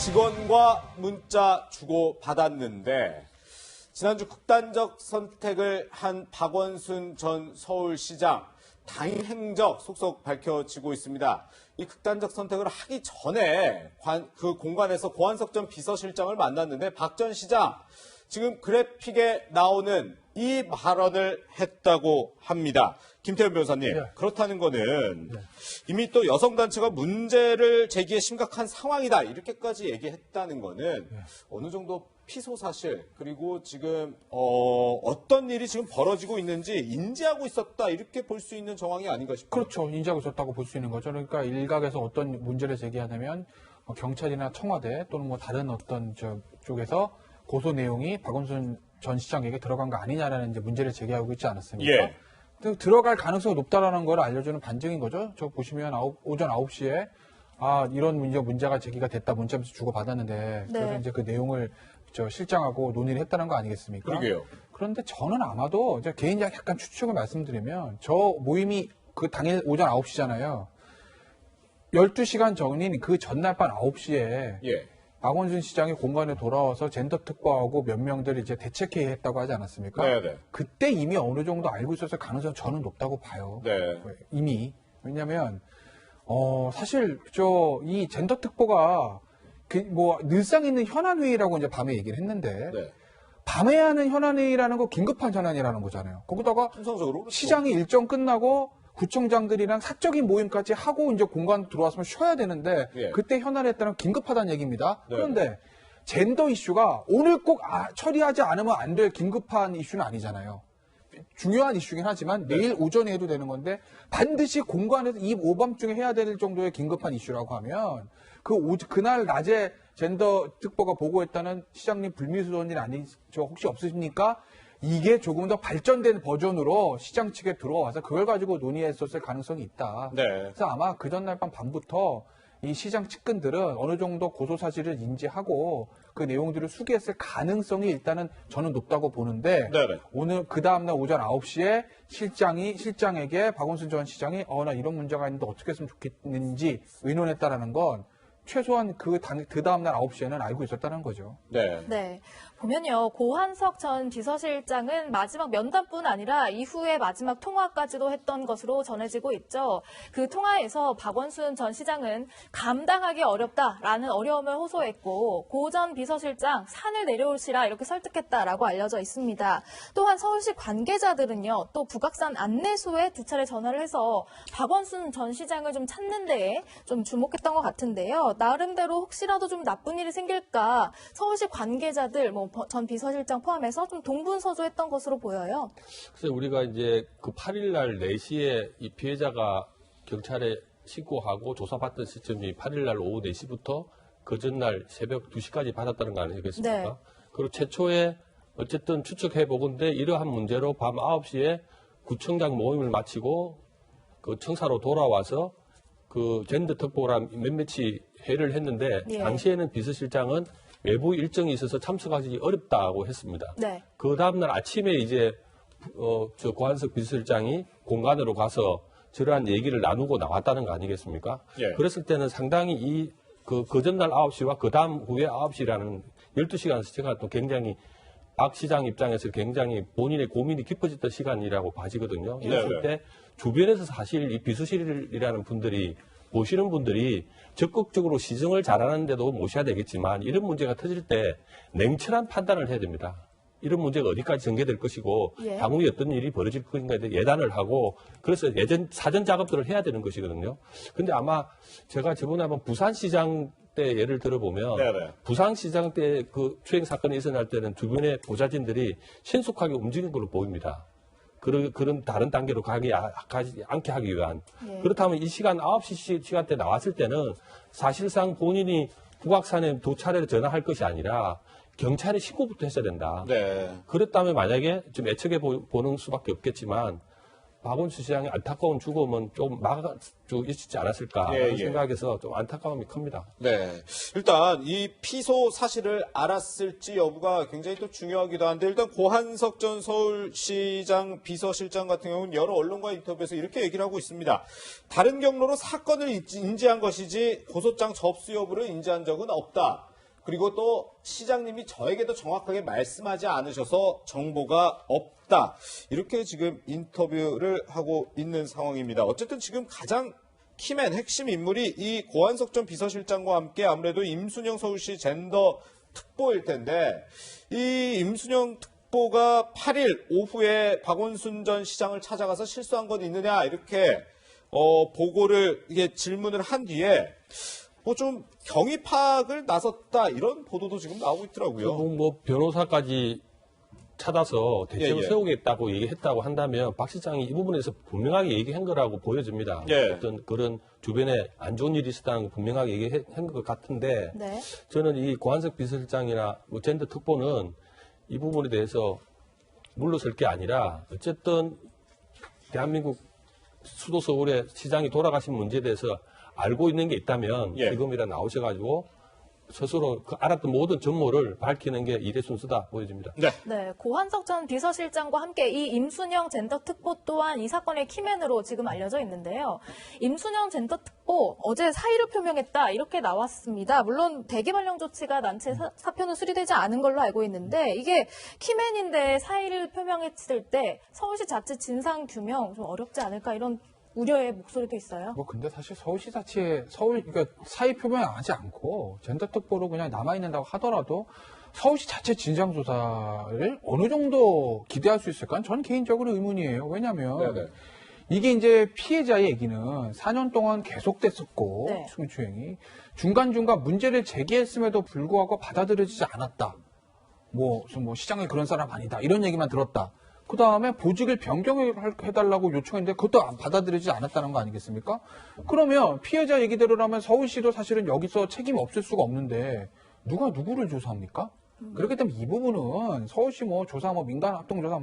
직원과 문자 주고 받았는데 지난주 극단적 선택을 한 박원순 전 서울시장 당일 행적 속속 밝혀지고 있습니다. 이 극단적 선택을 하기 전에 그 공간에서 고한석 전 비서실장을 만났는데 박 전 시장 지금 그래픽에 나오는 이 발언을 했다고 합니다. 김태현 변호사님, 네. 그렇다는 거는 이미 또 여성단체가 문제를 제기해 심각한 상황이다 이렇게까지 얘기했다는 거는 어느 정도 피소 사실 그리고 지금 어떤 일이 지금 벌어지고 있는지 인지하고 있었다 이렇게 볼 수 있는 정황이 아닌가 싶습니다. 그렇죠. 인지하고 있었다고 볼 수 있는 거죠. 그러니까 일각에서 어떤 문제를 제기하냐면 경찰이나 청와대 또는 뭐 다른 어떤 쪽에서 고소 내용이 박원순 전 시장에게 들어간 거 아니냐라는 이제 문제를 제기하고 있지 않았습니까? 예. 들어갈 가능성이 높다라는 걸 알려주는 반증인 거죠. 저 보시면 오전 9시에 이런 문제가 제기가 됐다 문자면서 주고 받았는데 그래서 이제 그 내용을 실장하고 논의를 했다는 거 아니겠습니까? 그러게요. 그런데 저는 아마도 이제 개인적인 약간 추측을 말씀드리면 저 모임이 그 당일 오전 9시잖아요. 12시간 전인 그 전날 밤 9시에 박원순 시장이 공간에 돌아와서 젠더 특보하고 몇 명들이 이제 대책회의 했다고 하지 않았습니까? 네네. 그때 이미 어느 정도 알고 있었을 가능성이 저는 높다고 봐요. 네. 이미. 왜냐면, 사실, 이 젠더 특보가, 늘상 있는 현안회의라고 이제 밤에 얘기를 했는데, 밤에 하는 현안회의라는 거 긴급한 현안이라는 거잖아요. 거기다가, 통상적으로 시장이 일정 끝나고, 구청장들이랑 사적인 모임까지 하고 이제 공간 들어왔으면 쉬어야 되는데 그때 현안에 따른 긴급하다는 얘기입니다. 그런데 젠더 이슈가 오늘 꼭 처리하지 않으면 안 될 긴급한 이슈는 아니잖아요. 중요한 이슈긴 하지만 내일 오전에 해도 되는 건데 반드시 공간에서 이 오밤중에 해야 될 정도의 긴급한 이슈라고 하면 그날 낮에 젠더 특보가 보고했다는 시장님 불미스러운 일 혹시 없으십니까? 이게 조금 더 발전된 버전으로 시장 측에 들어와서 그걸 가지고 논의했었을 가능성이 있다. 그래서 아마 그 전날 밤부터 이 시장 측근들은 어느 정도 고소 사실을 인지하고 그 내용들을 수기했을 가능성이 일단은 저는 높다고 보는데 오늘 그 다음날 오전 9시에 실장에게 박원순 전 시장이 나 이런 문제가 있는데 어떻게 했으면 좋겠는지 의논했다라는 건 최소한 그 다음날 9시에는 알고 있었다는 거죠. 네. 보면요. 고한석 전 비서실장은 마지막 면담뿐 아니라 이후에 마지막 통화까지도 했던 것으로 전해지고 있죠. 그 통화에서 박원순 전 시장은 감당하기 어렵다라는 어려움을 호소했고 고 전 비서실장 산을 내려오시라 이렇게 설득했다라고 알려져 있습니다. 또한 서울시 관계자들은요. 또 북악산 안내소에 2차례 전화를 해서 박원순 전 시장을 좀 찾는 데에 좀 주목했던 것 같은데요. 나름대로 혹시라도 좀 나쁜 일이 생길까 서울시 관계자들 전 비서실장 포함해서 좀 동분서주했던 것으로 보여요. 그래서 우리가 이제 그 8일 날 4시에 이 피해자가 경찰에 신고하고 조사받던 시점이 8일 날 오후 4시부터 그 전날 새벽 2시까지 받았다는 거 아니겠습니까? 그리고 최초에 어쨌든 추측해보건대 이러한 문제로 밤 9시에 구청장 모임을 마치고 그 청사로 돌아와서 그 젠더 특보랑 몇몇이 회의를 했는데 당시에는 비서실장은 외부 일정이 있어서 참석하기 어렵다고 했습니다. 그 다음날 아침에 이제 고한석 비서실장이 공간으로 가서 저러한 얘기를 나누고 나왔다는 거 아니겠습니까? 그랬을 때는 상당히 그 전날 9시와 그 다음 후에 9시라는 12시간 시간은 또 굉장히 박 시장 입장에서 굉장히 본인의 고민이 깊어졌던 시간이라고 봐지거든요. 이랬을 때 주변에서 사실 이 비서실이라는 분들이 모시는 분들이 적극적으로 시정을 잘하는데도 모셔야 되겠지만 이런 문제가 터질 때 냉철한 판단을 해야 됩니다. 이런 문제가 어디까지 전개될 것이고 향후에 어떤 일이 벌어질 것인가에 대해 예단을 하고 그래서 사전 작업들을 해야 되는 것이거든요. 근데 아마 제가 저번에 한번 부산시장 때 예를 들어보면 부산시장 때 그 추행 사건이 일어날 때는 주변의 보좌진들이 신속하게 움직인 걸로 보입니다. 그런 다른 단계로 가지 않게 하기 위한. 그렇다면 이 시간 9시 시간대 나왔을 때는 사실상 본인이 북악산에 2차례 전화할 것이 아니라 경찰에 신고부터 했어야 된다. 그랬다면 만약에 좀 애측해 보는 수밖에 없겠지만 박원순 시장의 안타까운 죽음은 좀 막아 있지 않았을까 하는 생각에서 좀 안타까움이 큽니다. 일단 이 피소 사실을 알았을지 여부가 굉장히 또 중요하기도 한데 일단 고한석 전 서울시장 비서실장 같은 경우는 여러 언론과 인터뷰에서 이렇게 얘기를 하고 있습니다. 다른 경로로 사건을 인지한 것이지 고소장 접수 여부를 인지한 적은 없다. 그리고 또 시장님이 저에게도 정확하게 말씀하지 않으셔서 정보가 없다. 이렇게 지금 인터뷰를 하고 있는 상황입니다. 어쨌든 지금 가장 키맨 핵심 인물이 이 고한석 전 비서실장과 함께 아무래도 임순영 서울시 젠더 특보일 텐데 이 임순영 특보가 8일 오후에 박원순 전 시장을 찾아가서 실수한 건 있느냐 이렇게 보고를 이게 질문을 한 뒤에 뭐 좀 경위 파악을 나섰다 이런 보도도 지금 나오고 있더라고요. 뭐 변호사까지 찾아서 대책을 예. 세우겠다고 얘기했다고 한다면 박 시장이 이 부분에서 분명하게 얘기한 거라고 보여집니다. 예. 어떤 그런 주변에 안 좋은 일이 있었다는 걸 분명하게 얘기한 것 같은데 네. 저는 이 고한석 비서실장이나 뭐 젠더 특보는 이 부분에 대해서 물러설 게 아니라 어쨌든 대한민국 수도 서울의 시장이 돌아가신 문제에 대해서 알고 있는 게 있다면 예. 지금이라 나오셔가지고 스스로 그 알았던 모든 전모를 밝히는 게 일의 순서다 보여집니다. 네. 네, 고한석 전 비서실장과 함께 이 임순영 젠더 특보 또한 이 사건의 키맨으로 지금 알려져 있는데요. 임순영 젠더 특보 어제 사의를 표명했다 이렇게 나왔습니다. 물론 대기 발령 조치가 난체 사표는 수리되지 않은 걸로 알고 있는데 이게 키맨인데 사의를 표명했을 때 서울시 자체 진상 규명 좀 어렵지 않을까 이런 우려의 목소리도 있어요. 뭐 근데 사실 서울시 자체에 그러니까 사의 표명하지 않고 젠더 특보로 그냥 남아 있는다고 하더라도 서울시 자체 진상 조사를 어느 정도 기대할 수 있을까? 전 개인적으로 의문이에요. 왜냐하면 네네. 이게 이제 피해자의 얘기는 4년 동안 계속됐었고 네. 성추행이 중간중간 문제를 제기했음에도 불구하고 받아들여지지 않았다. 뭐 시장에 그런 사람 아니다. 이런 얘기만 들었다. 그 다음에 보직을 변경해달라고 요청했는데 그것도 받아들이지 않았다는 거 아니겠습니까? 그러면 피해자 얘기대로라면 서울시도 사실은 여기서 책임 없을 수가 없는데 누가 누구를 조사합니까? 그렇기 때문에 이 부분은 서울시 조사 민간 합동조사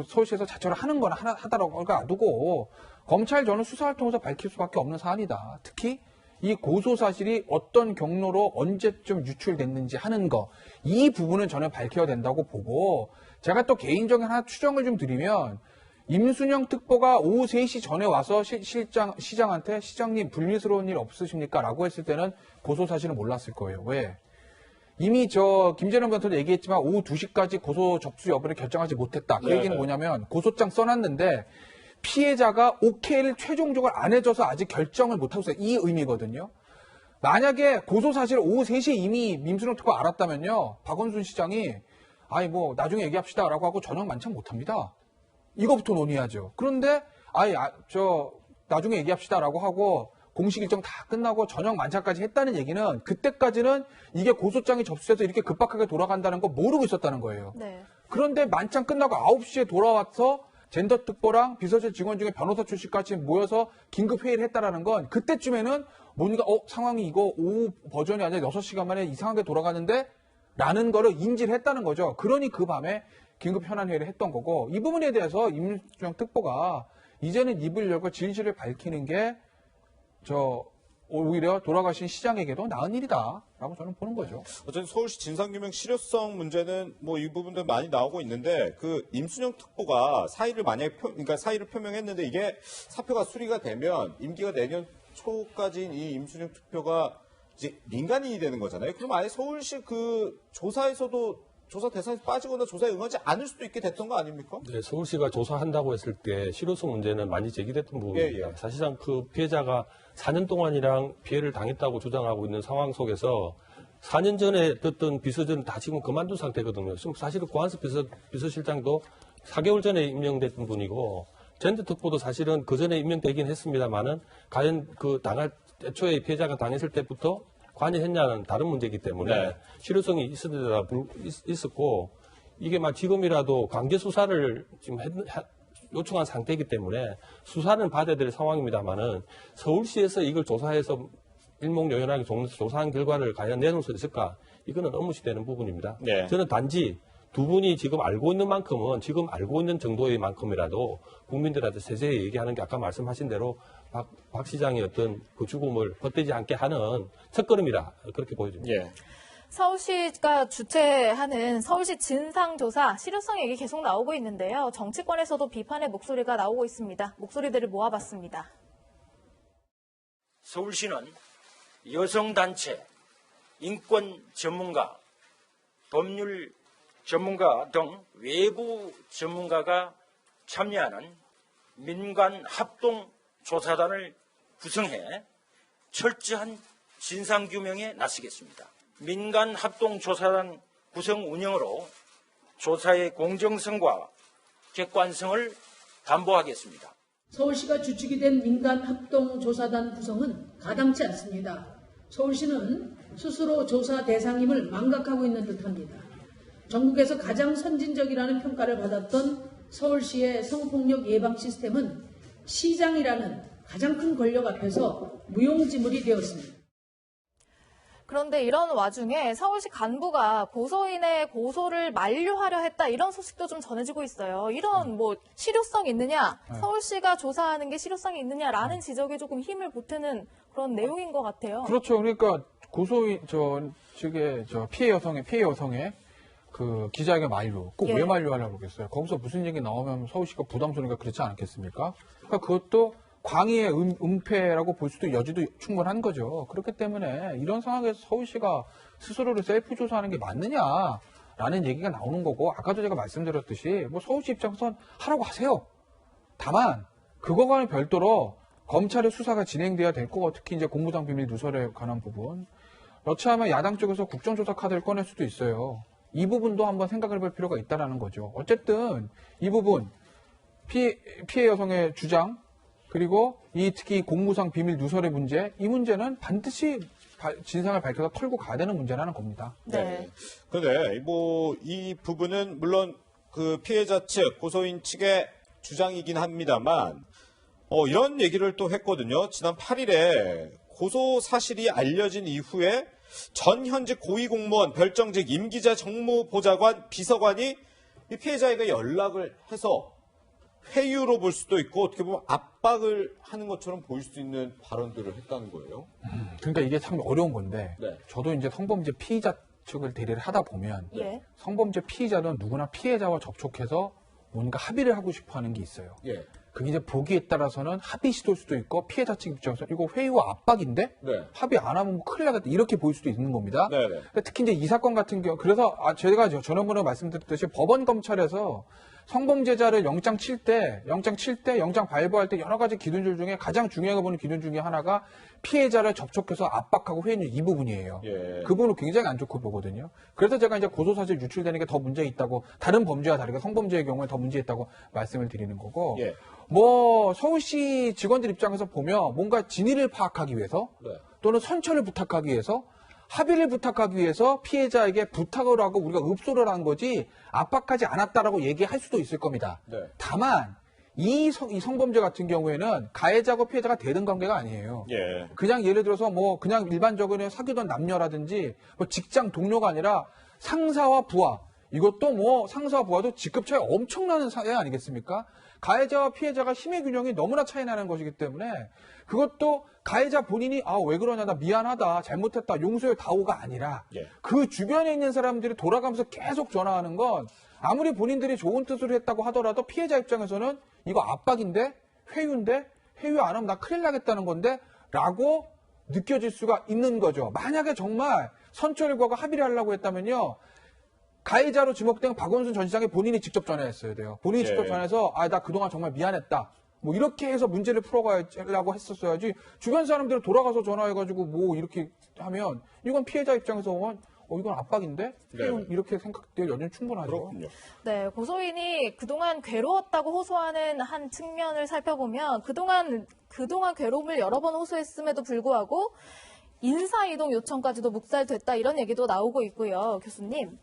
서울시에서 자체로 하는 거나 하다라고 놔두고 검찰 저는 수사를 통해서 밝힐 수밖에 없는 사안이다. 특히 이 고소 사실이 어떤 경로로 언제쯤 유출됐는지 하는 거 이 부분은 저는 밝혀야 된다고 보고 제가 또 개인적인 하나 추정을 좀 드리면 임순영 특보가 오후 3시 전에 와서 시장한테 시장님 불미스러운 일 없으십니까? 라고 했을 때는 고소 사실은 몰랐을 거예요. 왜? 이미 김재룡 변호사도 얘기했지만 오후 2시까지 고소 접수 여부를 결정하지 못했다. 그 얘기는 뭐냐면 고소장 써놨는데 피해자가 오케이를 최종적으로 안 해줘서 아직 결정을 못하고 있어요. 이 의미거든요. 만약에 고소 사실 오후 3시에 이미 임순영 특보 알았다면요. 박원순 시장이 나중에 얘기합시다라고 하고 저녁 만찬 못합니다. 이거부터 논의하죠. 그런데 나중에 얘기합시다라고 하고 공식 일정 다 끝나고 저녁 만찬까지 했다는 얘기는 그때까지는 이게 고소장이 접수돼서 이렇게 급박하게 돌아간다는 거 모르고 있었다는 거예요. 네. 그런데 만찬 끝나고 9시에 돌아와서 젠더 특보랑 비서실 직원 중에 변호사 출신까지 모여서 긴급 회의를 했다라는 건 그때쯤에는 뭔가 상황이 이거 오후 버전이 아니라 6시간 만에 이상하게 돌아가는데 라는 거를 인지를 했다는 거죠. 그러니 그 밤에 긴급 현안회의를 했던 거고 이 부분에 대해서 임순영 특보가 이제는 입을 열고 진실을 밝히는 게 오히려 돌아가신 시장에게도 나은 일이다라고 저는 보는 거죠. 어쨌든 서울시 진상규명 실효성 문제는 이 부분들 많이 나오고 있는데 그 임순영 특보가 사의를 사의를 표명했는데 이게 사표가 수리가 되면 임기가 내년 초까지인 이 임순영 특보가 이제 민간인이 되는 거잖아요. 그럼 아예 서울시 그 조사에서도 조사 대상에서 빠지거나 조사에 응하지 않을 수도 있게 됐던 거 아닙니까? 네, 서울시가 조사한다고 했을 때 실효성 문제는 많이 제기됐던 부분입니다. 예. 사실상 그 피해자가 4년 동안이랑 피해를 당했다고 주장하고 있는 상황 속에서 4년 전에 듣던 비서들은 다 지금 그만둔 상태거든요. 지금 사실은 고한석 비서실장도 4개월 전에 임명됐던 분이고 젠더 특보도 사실은 그 전에 임명되긴 했습니다만은 과연 애초에 피해자가 당했을 때부터 관여했냐는 다른 문제이기 때문에 네. 실효성이 있었고 이게 지금이라도 강제 수사를 지금 요청한 상태이기 때문에 수사는 받아야 될 상황입니다만은 서울시에서 이걸 조사해서 일목요연하게 조사한 결과를 과연 내놓을 수 있을까? 이거는 의무시되는 부분입니다. 네. 저는 단지 두 분이 지금 알고 있는 만큼은 지금 알고 있는 정도의 만큼이라도 국민들한테 세세히 얘기하는 게 아까 말씀하신 대로 박 시장의 어떤 그 죽음을 헛되지 않게 하는 첫걸음이다. 그렇게 보여집니다. 예. 서울시가 주최하는 서울시 진상조사 실효성 얘기 계속 나오고 있는데요. 정치권에서도 비판의 목소리가 나오고 있습니다. 목소리들을 모아봤습니다. 서울시는 여성단체, 인권 전문가, 법률 전문가 등 외부 전문가가 참여하는 민간 합동 조사단을 구성해 철저한 진상규명에 나서겠습니다. 민간 합동 조사단 구성 운영으로 조사의 공정성과 객관성을 담보하겠습니다. 서울시가 주축이 된 민간 합동조사단 구성은 가당치 않습니다. 서울시는 스스로 조사 대상임을 망각하고 있는 듯합니다. 전국에서 가장 선진적이라는 평가를 받았던 서울시의 성폭력 예방 시스템은 시장이라는 가장 큰 권력 앞에서 무용지물이 되었습니다. 그런데 이런 와중에 서울시 간부가 고소인의 고소를 만류하려 했다 이런 소식도 좀 전해지고 있어요. 이런 뭐 실효성 있느냐, 서울시가 조사하는 게 실효성이 있느냐라는 지적에 조금 힘을 보태는 그런 내용인 것 같아요. 그렇죠. 그러니까 고소인 피해 여성의 그 기자에게 만류 꼭 왜 만류하려고 그러겠어요? 거기서 무슨 얘기 나오면 서울시가 부담스러우니까 그렇지 않겠습니까? 그러니까 그것도 광의의 은폐라고 볼 수도 여지도 충분한 거죠. 그렇기 때문에 이런 상황에서 서울시가 스스로를 셀프 조사하는 게 맞느냐라는 얘기가 나오는 거고, 아까도 제가 말씀드렸듯이 뭐 서울시 입장에선 하라고 하세요. 다만 그거와는 별도로 검찰의 수사가 진행돼야 될 거고, 특히 이제 공무상 비밀 누설에 관한 부분, 여차하면 야당 쪽에서 국정조사 카드를 꺼낼 수도 있어요. 이 부분도 한번 생각을 해볼 필요가 있다라는 거죠. 어쨌든 이 부분 피해 여성의 주장, 그리고 특히 공무상 비밀 누설의 문제, 이 문제는 반드시 진상을 밝혀서 털고 가야 되는 문제라는 겁니다. 네. 그런데 뭐 이 부분은 물론 그 피해자 측, 고소인 측의 주장이긴 합니다만 이런 얘기를 또 했거든요. 지난 8일에 고소 사실이 알려진 이후에 전 현직 고위공무원, 별정직, 임기자 정무보좌관, 비서관이 이 피해자에게 연락을 해서 회유로 볼 수도 있고 어떻게 보면 압박을 하는 것처럼 보일 수 있는 발언들을 했다는 거예요. 그러니까 이게 참 어려운 건데, 네. 저도 이제 성범죄 피의자 측을 대리를 하다 보면 예. 성범죄 피의자는 누구나 피해자와 접촉해서 뭔가 합의를 하고 싶어 하는 게 있어요. 예. 그게 이제 보기에 따라서는 합의 시도일 수도 있고, 피해자 측 입장에서 이거 회유와 압박인데 네. 합의 안 하면 뭐 큰일 나겠다 이렇게 보일 수도 있는 겁니다. 네네. 그러니까 특히 이제 이 사건 같은 경우, 그래서 제가 전번에 말씀드렸듯이 법원 검찰에서 성범죄자를 영장 칠 때, 영장 발부할 때 여러 가지 기준줄 중에 가장 중요하게 보는 기준 중에 하나가 피해자를 접촉해서 압박하고 회유는 이 부분이에요. 예. 그 부분을 굉장히 안 좋고 보거든요. 그래서 제가 이제 고소사실 유출되는 게 더 문제 있다고, 다른 범죄와 다르게 성범죄의 경우에 더 문제 있다고 말씀을 드리는 거고, 예. 뭐 서울시 직원들 입장에서 보면 뭔가 진위를 파악하기 위해서 네. 또는 선처를 부탁하기 위해서, 합의를 부탁하기 위해서 피해자에게 부탁을 하고 우리가 읍소를 한 거지 압박하지 않았다라고 얘기할 수도 있을 겁니다. 네. 다만 이 성범죄 같은 경우에는 가해자고 피해자가 대등 관계가 아니에요. 예. 그냥 예를 들어서 뭐 그냥 일반적으로 사귀던 남녀라든지 뭐 직장 동료가 아니라 상사와 부하, 이것도 뭐 상사와 부하도 직급 차이 엄청나는 사회 아니겠습니까? 가해자와 피해자가 힘의 균형이 너무나 차이 나는 것이기 때문에 그것도 가해자 본인이 왜 그러냐, 나 미안하다, 잘못했다, 용서해 다오가 아니라 예. 그 주변에 있는 사람들이 돌아가면서 계속 전화하는 건 아무리 본인들이 좋은 뜻으로 했다고 하더라도 피해자 입장에서는 이거 압박인데, 회유인데, 회유 안 하면 나 큰일 나겠다는 건데 라고 느껴질 수가 있는 거죠. 만약에 정말 선처일과가 합의를 하려고 했다면요, 가해자로 지목된 박원순 전 시장에 본인이 직접 전화했어야 돼요. 본인이 예. 직접 전화해서 나 그동안 정말 미안했다, 뭐 이렇게 해서 문제를 풀어가려고 했었어야지, 주변 사람들은 돌아가서 전화해가지고 뭐 이렇게 하면 이건 피해자 입장에서 보면 이건 압박인데? 네. 이렇게 생각될 여지는 충분하죠. 그렇군요. 네, 고소인이 그동안 괴로웠다고 호소하는 한 측면을 살펴보면 그동안 괴로움을 여러 번 호소했음에도 불구하고 인사이동 요청까지도 묵살됐다 이런 얘기도 나오고 있고요. 교수님,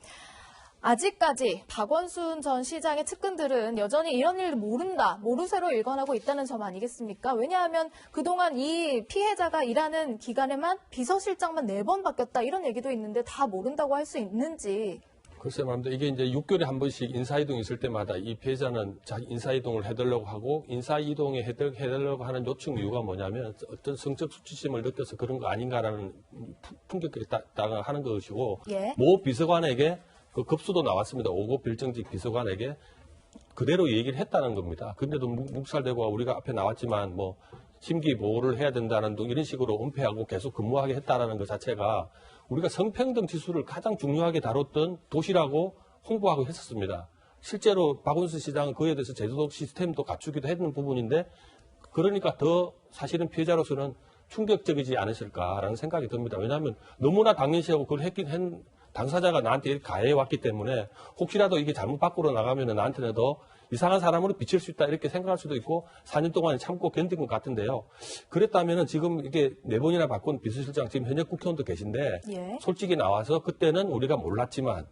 아직까지 박원순 전 시장의 측근들은 여전히 이런 일을 모르쇠로 일관하고 있다는 점 아니겠습니까? 왜냐하면 그동안 이 피해자가 일하는 기간에만 비서실장만 4번 바뀌었다 이런 얘기도 있는데 다 모른다고 할 수 있는지. 글쎄 말입니다. 이게 이제 6개월에 한 번씩 인사이동이 있을 때마다 이 피해자는 자기 인사이동을 해달라고 하고, 인사이동에 해달라고 하는 요청 이유가 뭐냐면 어떤 성적 수치심을 느껴서 그런 거 아닌가라는 품격들이 하는 것이고, 예. 모 비서관에게 그 급수도 나왔습니다. 5급 별정직 비서관에게 그대로 얘기를 했다는 겁니다. 근데도 묵살되고 우리가 앞에 나왔지만 뭐 심기 보호를 해야 된다는 등 이런 식으로 은폐하고 계속 근무하게 했다라는 것 자체가 우리가 성평등 지수를 가장 중요하게 다뤘던 도시라고 홍보하고 했었습니다. 실제로 박원순 시장은 그에 대해서 제도적 시스템도 갖추기도 했는 부분인데 그러니까 더 사실은 피해자로서는 충격적이지 않으실까라는 생각이 듭니다. 왜냐하면 너무나 당연시하고 그걸 했긴 당사자가 나한테 가해왔기 때문에 혹시라도 이게 잘못 밖으로 나가면 나한테는 더 이상한 사람으로 비칠 수 있다 이렇게 생각할 수도 있고 4년 동안 참고 견딘 것 같은데요. 그랬다면 지금 이게 4번이나 바꾼 비서실장 지금 현역 국회의원도 계신데 예. 솔직히 나와서 그때는 우리가 몰랐지만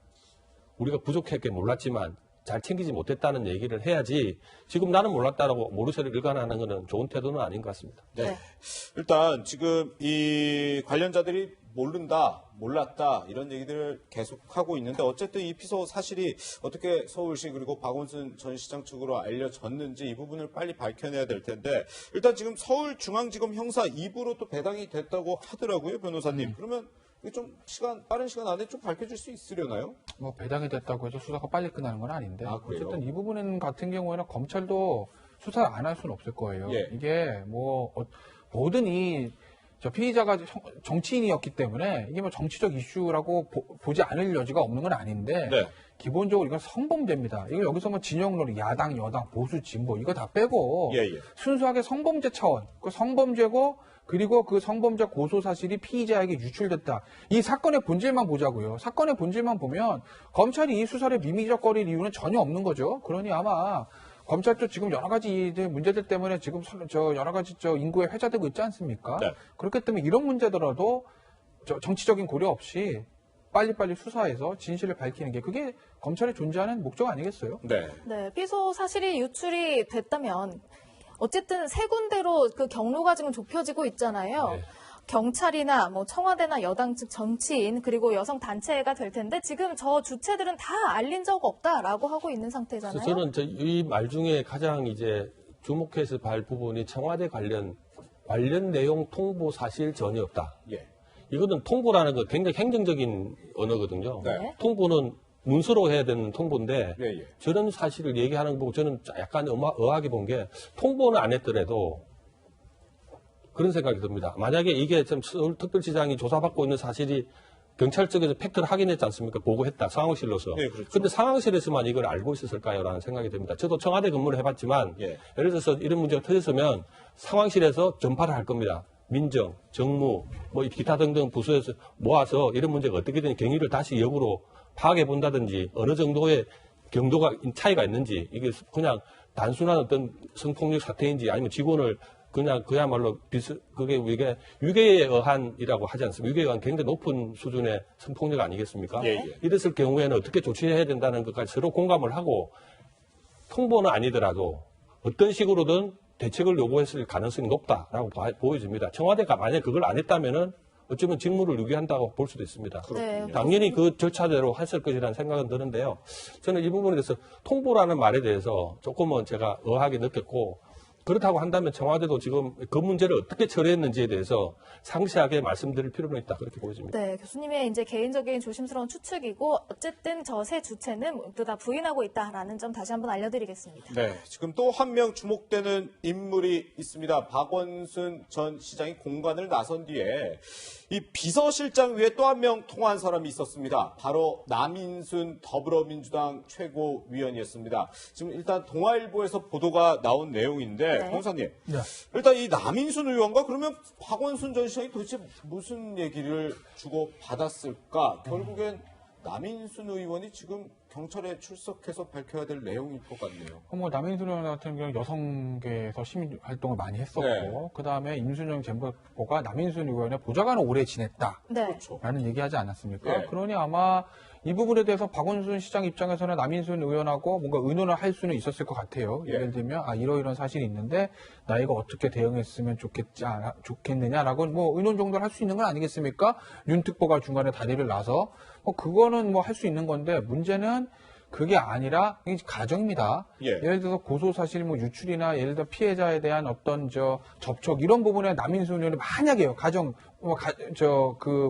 우리가 부족했게 몰랐지만 잘 챙기지 못했다는 얘기를 해야지 지금 나는 몰랐다라고 모르쇠를 일관하는 것은 좋은 태도는 아닌 것 같습니다. 네. 일단 지금 이 관련자들이 모른다, 몰랐다 이런 얘기들을 계속하고 있는데 어쨌든 이 피소 사실이 어떻게 서울시 그리고 박원순 전 시장 측으로 알려졌는지 이 부분을 빨리 밝혀내야 될 텐데 일단 지금 서울중앙지검 형사 2부로 또 배당이 됐다고 하더라고요, 변호사님. 그러면 이게 좀 빠른 시간 안에 좀 밝혀질 수 있으려나요? 뭐 배당이 됐다고 해서 수사가 빨리 끝나는 건 아닌데 아, 그래요? 어쨌든 이 부분 같은 경우에는 검찰도 수사를 안 할 수는 없을 거예요. 예. 이게 뭐 모든 저 피의자가 정치인이었기 때문에 이게 뭐 정치적 이슈라고 보지 않을 여지가 없는 건 아닌데 네. 기본적으로 이건 성범죄입니다. 이거 여기서 뭐 진영론이 야당, 여당, 보수, 진보 이거 다 빼고 예, 예. 순수하게 성범죄 차원, 그 성범죄고 그리고 그 성범죄 고소 사실이 피의자에게 유출됐다. 이 사건의 본질만 보자고요. 사건의 본질만 보면 검찰이 이 수사를 미미적거릴 이유는 전혀 없는 거죠. 그러니 아마 검찰도 지금 여러 가지 문제들 때문에 지금 여러 가지 인구에 회자되고 있지 않습니까? 네. 그렇기 때문에 이런 문제더라도 정치적인 고려 없이 빨리빨리 수사해서 진실을 밝히는 게 그게 검찰이 존재하는 목적 아니겠어요? 네. 네, 피소 사실이 유출이 됐다면 어쨌든 세 군데로 그 경로가 지금 좁혀지고 있잖아요. 네. 경찰이나 뭐 청와대나 여당 측 정치인 그리고 여성 단체가 될 텐데 지금 저 주체들은 다 알린 적 없다라고 하고 있는 상태잖아요. 저는 이 말 중에 가장 이제 주목해서 볼 부분이 청와대 관련 내용 통보 사실 전혀 없다. 예. 이거는 통보라는 거 굉장히 행정적인 언어거든요. 네. 통보는 문서로 해야 되는 통보인데 예, 예. 저런 사실을 얘기하는 거 보고 저는 약간 의아하게 본 게 통보는 안 했더라도 그런 생각이 듭니다. 만약에 이게 좀 서울특별시장이 조사받고 있는 사실이 경찰 쪽에서 팩트를 확인했지 않습니까? 보고했다. 상황실로서. 네, 그렇죠. 근데 상황실에서만 이걸 알고 있었을까요? 라는 생각이 듭니다. 저도 청와대 근무를 해봤지만 예. 예를 들어서 이런 문제가 터졌으면 상황실에서 전파를 할 겁니다. 민정, 정무, 뭐 기타 등등 부서에서 모아서 이런 문제가 어떻게든 경위를 다시 역으로 파악해 본다든지 어느 정도의 경도가 차이가 있는지 이게 그냥 단순한 어떤 성폭력 사태인지 아니면 직원을 그냥 그야말로 그게 이게 유괴에 의한이라고 하지 않습니까? 유괴에 의한 굉장히 높은 수준의 성폭력 아니겠습니까? 예, 예. 이랬을 경우에는 어떻게 조치해야 된다는 것까지 서로 공감을 하고 통보는 아니더라도 어떤 식으로든 대책을 요구했을 가능성이 높다라고 보여집니다. 청와대가 만약 그걸 안 했다면은 어쩌면 직무를 유기한다고 볼 수도 있습니다. 네. 당연히 그 절차대로 했을 것이라는 생각은 드는데요. 저는 이 부분에 대해서 통보라는 말에 대해서 조금은 제가 의아하게 느꼈고 그렇다고 한다면 청와대도 지금 그 문제를 어떻게 처리했는지에 대해서 상세하게 말씀드릴 필요는 있다 그렇게 보여집니다. 네, 교수님의 이제 개인적인 조심스러운 추측이고 어쨌든 저 세 주체는 모두 다 부인하고 있다라는 점 다시 한번 알려드리겠습니다. 네, 지금 또 한 명 주목되는 인물이 있습니다. 박원순 전 시장이 공관을 나선 뒤에 이 비서실장 위에 또 한 명 통화한 사람이 있었습니다. 바로 남인순 더불어민주당 최고위원이었습니다. 지금 일단 동아일보에서 보도가 나온 내용인데 네. 변호사님, 네. 일단 이 남인순 의원과 그러면 박원순 전 시장이 도대체 무슨 얘기를 주고 받았을까? 결국엔 남인순 의원이 지금 경찰에 출석해서 밝혀야 될 내용일 것 같네요. 뭐 남인순 의원 같은 경우는 여성계에서 시민 활동을 많이 했었고 네. 그다음에 임순영 잼버보가 남인순 의원의 보좌관을 오래 지냈다. 네. 그렇죠. 라는 얘기하지 않았습니까? 네. 그러니 아마 이 부분에 대해서 박원순 시장 입장에서는 남인순 의원하고 뭔가 의논을 할 수는 있었을 것 같아요. 예. 예를 들면 이러이러한 사실이 있는데 나 이거 어떻게 대응했으면 좋겠느냐라고 뭐 의논 정도를 할 수 있는 건 아니겠습니까? 윤 특보가 중간에 다리를 놔서 뭐 그거는 뭐 할 수 있는 건데 문제는 그게 아니라 이게 가정입니다. 예. 예를 들어서 고소 사실 뭐 유출이나 예를 들어 피해자에 대한 어떤 접촉 이런 부분에 남인순 의원이 만약에요 가정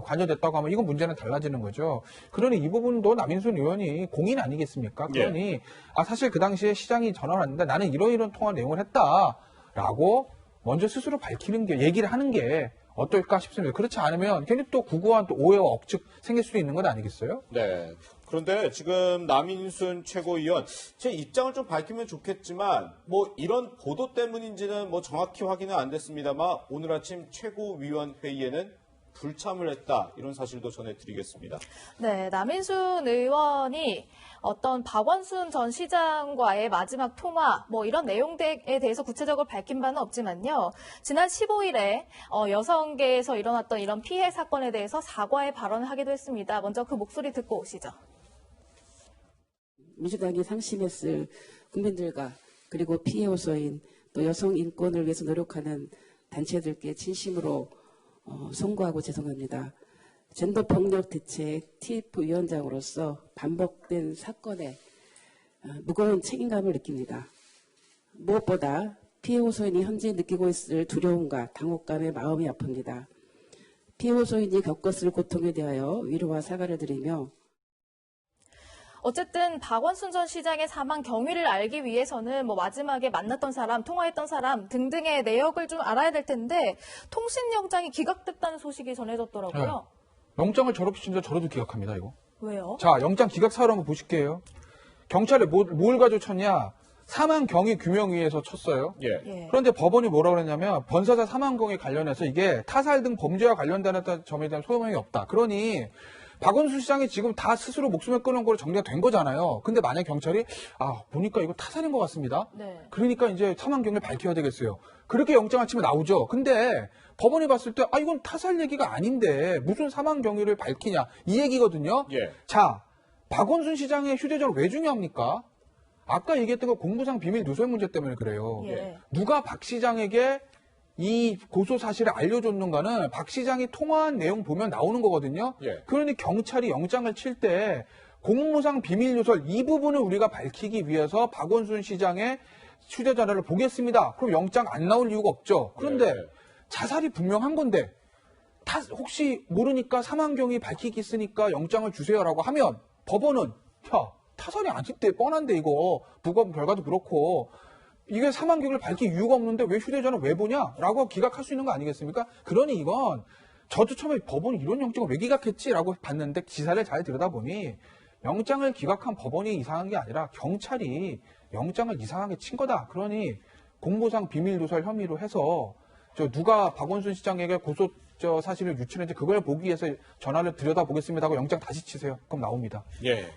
관여됐다고 하면 이건 문제는 달라지는 거죠. 그러니 이 부분도 남인순 의원이 공인 아니겠습니까? 그러니 사실 그 당시에 시장이 전화를 왔는데 나는 이런 통화 내용을 했다라고 먼저 스스로 밝히는 게 얘기를 하는 게 어떨까 싶습니다. 그렇지 않으면 괜히 또 구구한 또 오해와 억측 생길 수도 있는 건 아니겠어요? 네. 그런데 지금 남인순 최고위원 제 입장을 좀 밝히면 좋겠지만 뭐 이런 보도 때문인지는 뭐 정확히 확인은 안 됐습니다만 오늘 아침 최고위원 회의에는 불참을 했다 이런 사실도 전해드리겠습니다. 네, 남인순 의원이 어떤 박원순 전 시장과의 마지막 통화 뭐 이런 내용에 대해서 구체적으로 밝힌 바는 없지만요. 지난 15일에 여성계에서 일어났던 이런 피해 사건에 대해서 사과의 발언을 하기도 했습니다. 먼저 그 목소리 듣고 오시죠. 민주당이 상심했을 국민들과 그리고 피해 호소인 또 여성 인권을 위해서 노력하는 단체들께 진심으로 송구하고 죄송합니다. 젠더 폭력 대책 TF 위원장으로서 반복된 사건에 무거운 책임감을 느낍니다. 무엇보다 피해 호소인이 현재 느끼고 있을 두려움과 당혹감에 마음이 아픕니다. 피해 호소인이 겪었을 고통에 대하여 위로와 사과를 드리며 어쨌든 박원순 전 시장의 사망 경위를 알기 위해서는 뭐 마지막에 만났던 사람, 통화했던 사람 등등의 내역을 좀 알아야 될 텐데 통신영장이 기각됐다는 소식이 전해졌더라고요. 네. 영장을 저렇게 진짜 저러도 기각합니다, 이거. 왜요? 자, 영장 기각 사유를 한번 보실게요. 경찰에 뭘 가지고 쳤냐? 사망 경위 규명위에서 쳤어요. 예. 그런데 법원이 뭐라고 그랬냐면 번사자 사망 경위 관련해서 이게 타살 등 범죄와 관련된 점에 대한 소명이 없다. 그러니 박원순 시장이 지금 다 스스로 목숨을 끊은 거로 정리가 된 거잖아요. 근데 만약 경찰이 보니까 이거 타살인 것 같습니다. 네. 그러니까 이제 사망 경위를 밝혀야 되겠어요. 그렇게 영장을 치면 나오죠. 근데 법원이 봤을 때 이건 타살 얘기가 아닌데 무슨 사망 경위를 밝히냐 이 얘기거든요. 예. 자, 박원순 시장의 휴대전화 왜 중요합니까? 아까 얘기했던 거 공무상 비밀 누설 문제 때문에 그래요. 예. 누가 박 시장에게 이 고소 사실을 알려줬는가는 박 시장이 통화한 내용 보면 나오는 거거든요. 예. 그러니 경찰이 영장을 칠 때 공무상 비밀 누설 이 부분을 우리가 밝히기 위해서 박원순 시장의 휴대전화를 보겠습니다. 그럼 영장 안 나올 이유가 없죠. 그런데 예. 자살이 분명한 건데 혹시 모르니까 사망 경위 밝히기 있으니까 영장을 주세요라고 하면 법원은 타살이 아닌데 뻔한데 이거 부검 결과도 그렇고 이게 사망 경위를 밝힐 이유가 없는데 왜 휴대전화 왜 보냐라고 기각할 수 있는 거 아니겠습니까? 그러니 이건 저도 처음에 법원이 이런 영장을 왜 기각했지라고 봤는데 기사를 잘 들여다보니 영장을 기각한 법원이 이상한 게 아니라 경찰이 영장을 이상하게 친 거다. 그러니 공무상 비밀 누설 혐의로 해서 누가 박원순 시장에게 고소 사실을 유출했는지 그걸 보기 위해서 전화를 들여다보겠습니다 하고 영장 다시 치세요. 그럼 나옵니다. 예. 네.